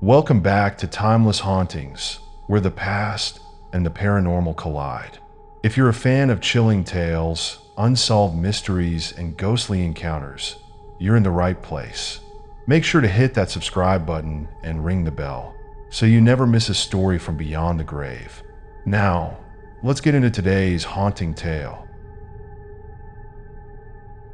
Welcome back to Timeless Hauntings, where the past and the paranormal collide. If you're a fan of chilling tales, unsolved mysteries, and ghostly encounters, you're in the right place. Make sure to hit that subscribe button and ring the bell so you never miss a story from beyond the grave. Now, let's get into today's haunting tale.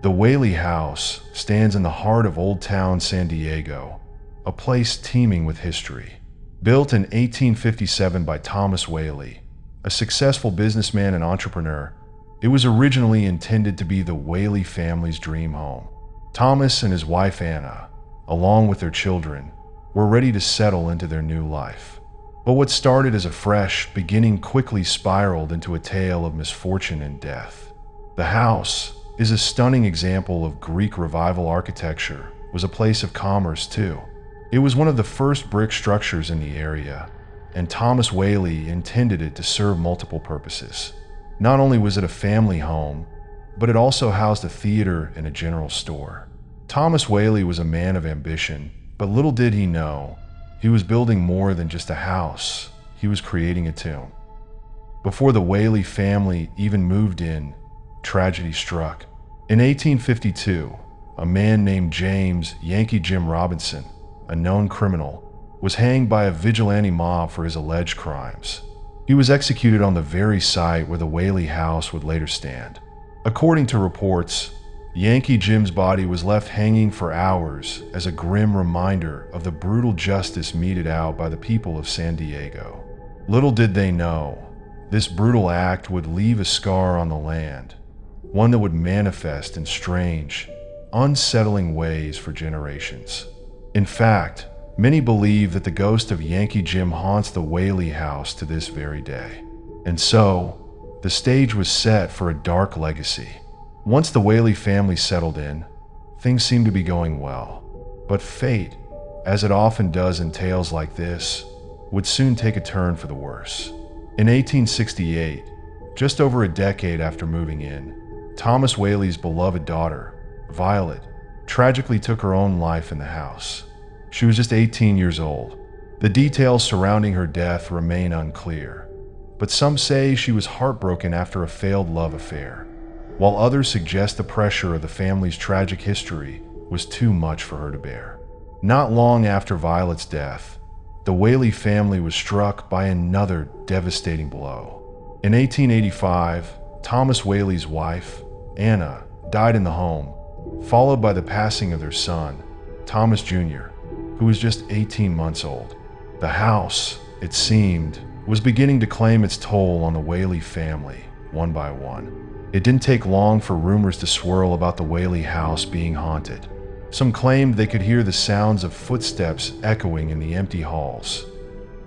The Whaley House stands in the heart of Old Town San Diego, a place teeming with history. Built in 1857 by Thomas Whaley, a successful businessman and entrepreneur, it was originally intended to be the Whaley family's dream home. Thomas and his wife Anna, along with their children, were ready to settle into their new life. But what started as a fresh beginning quickly spiraled into a tale of misfortune and death. The house is a stunning example of Greek Revival architecture, was a place of commerce too. It was one of the first brick structures in the area, and Thomas Whaley intended it to serve multiple purposes. Not only was it a family home, but it also housed a theater and a general store. Thomas Whaley was a man of ambition, but little did he know, he was building more than just a house. He was creating a tomb. Before the Whaley family even moved in, tragedy struck. In 1852, a man named James "Yankee Jim" Robinson, a known criminal, was hanged by a vigilante mob for his alleged crimes. He was executed on the very site where the Whaley House would later stand. According to reports, Yankee Jim's body was left hanging for hours as a grim reminder of the brutal justice meted out by the people of San Diego. Little did they know, this brutal act would leave a scar on the land, one that would manifest in strange, unsettling ways for generations. In fact, many believe that the ghost of Yankee Jim haunts the Whaley House to this very day. And so, the stage was set for a dark legacy. Once the Whaley family settled in, things seemed to be going well. But fate, as it often does in tales like this, would soon take a turn for the worse. In 1868, just over a decade after moving in, Thomas Whaley's beloved daughter, Violet, tragically took her own life in the house. She was just 18 years old. The details surrounding her death remain unclear, but some say she was heartbroken after a failed love affair, while others suggest the pressure of the family's tragic history was too much for her to bear. Not long after Violet's death, the Whaley family was struck by another devastating blow. In 1885, Thomas Whaley's wife, Anna, died in the home, followed by the passing of their son, Thomas Jr., who was just 18 months old. The house, it seemed, was beginning to claim its toll on the Whaley family, one by one. It didn't take long for rumors to swirl about the Whaley house being haunted. Some claimed they could hear the sounds of footsteps echoing in the empty halls.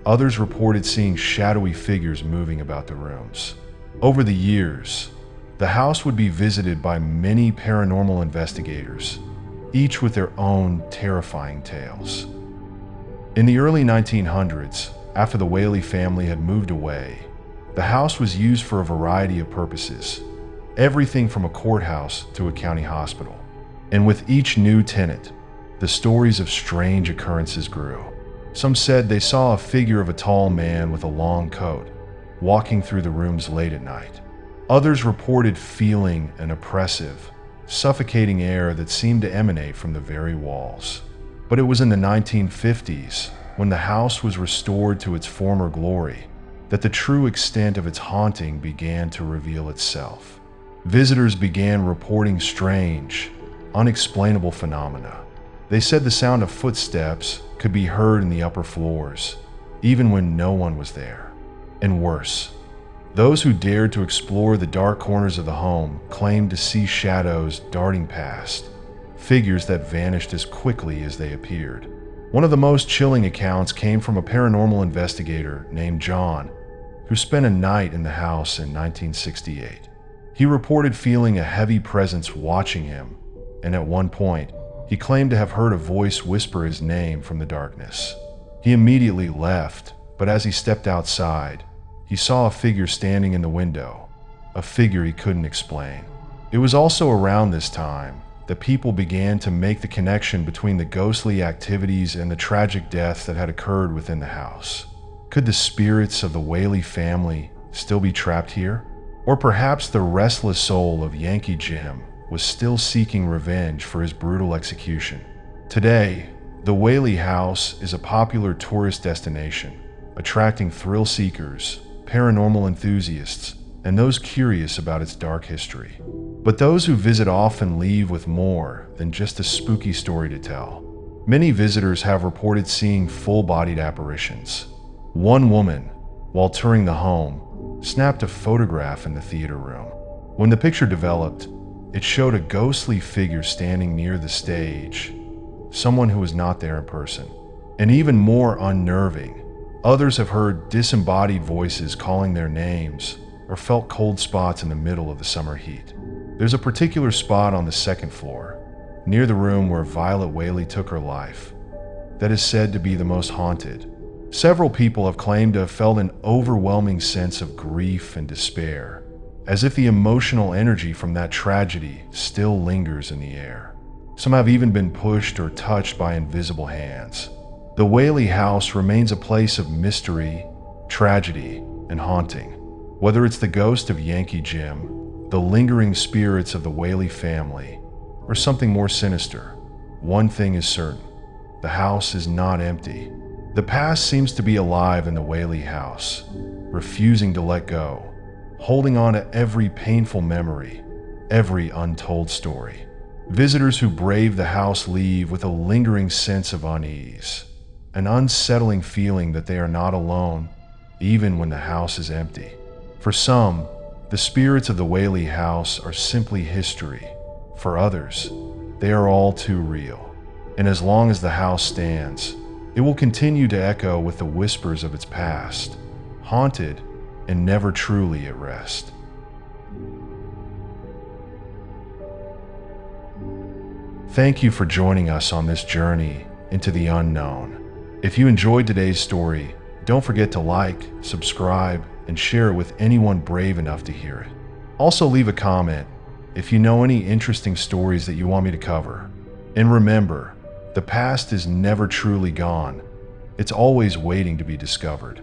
Others reported seeing shadowy figures moving about the rooms. Over the years, the house would be visited by many paranormal investigators, each with their own terrifying tales. In the early 1900s, after the Whaley family had moved away, the house was used for a variety of purposes, everything from a courthouse to a county hospital. And with each new tenant, the stories of strange occurrences grew. Some said they saw a figure of a tall man with a long coat walking through the rooms late at night. Others reported feeling an oppressive, suffocating air that seemed to emanate from the very walls. But it was in the 1950s, when the house was restored to its former glory, that the true extent of its haunting began to reveal itself. Visitors began reporting strange, unexplainable phenomena. They said the sound of footsteps could be heard in the upper floors, even when no one was there. And worse, those who dared to explore the dark corners of the home claimed to see shadows darting past, figures that vanished as quickly as they appeared. One of the most chilling accounts came from a paranormal investigator named John, who spent a night in the house in 1968. He reported feeling a heavy presence watching him, and at one point, he claimed to have heard a voice whisper his name from the darkness. He immediately left, but as he stepped outside, he saw a figure standing in the window, a figure he couldn't explain. It was also around this time that people began to make the connection between the ghostly activities and the tragic death that had occurred within the house. Could the spirits of the Whaley family still be trapped here? Or perhaps the restless soul of Yankee Jim was still seeking revenge for his brutal execution? Today, the Whaley House is a popular tourist destination, attracting thrill seekers, paranormal enthusiasts, and those curious about its dark history. But those who visit often leave with more than just a spooky story to tell. Many visitors have reported seeing full-bodied apparitions. One woman, while touring the home, snapped a photograph in the theater room. When the picture developed, it showed a ghostly figure standing near the stage, someone who was not there in person. And even more unnerving, others have heard disembodied voices calling their names or felt cold spots in the middle of the summer heat. There's a particular spot on the second floor, near the room where Violet Whaley took her life, that is said to be the most haunted. Several people have claimed to have felt an overwhelming sense of grief and despair, as if the emotional energy from that tragedy still lingers in the air. Some have even been pushed or touched by invisible hands. The Whaley House remains a place of mystery, tragedy, and haunting. Whether it's the ghost of Yankee Jim, the lingering spirits of the Whaley family, or something more sinister, one thing is certain: the house is not empty. The past seems to be alive in the Whaley House, refusing to let go, holding on to every painful memory, every untold story. Visitors who brave the house leave with a lingering sense of unease, an unsettling feeling that they are not alone, even when the house is empty. For some, the spirits of the Whaley House are simply history. For others, they are all too real. And as long as the house stands, it will continue to echo with the whispers of its past, haunted and never truly at rest. Thank you for joining us on this journey into the unknown. If you enjoyed today's story, don't forget to like, subscribe, and share it with anyone brave enough to hear it. Also leave a comment if you know any interesting stories that you want me to cover. And remember, the past is never truly gone. It's always waiting to be discovered.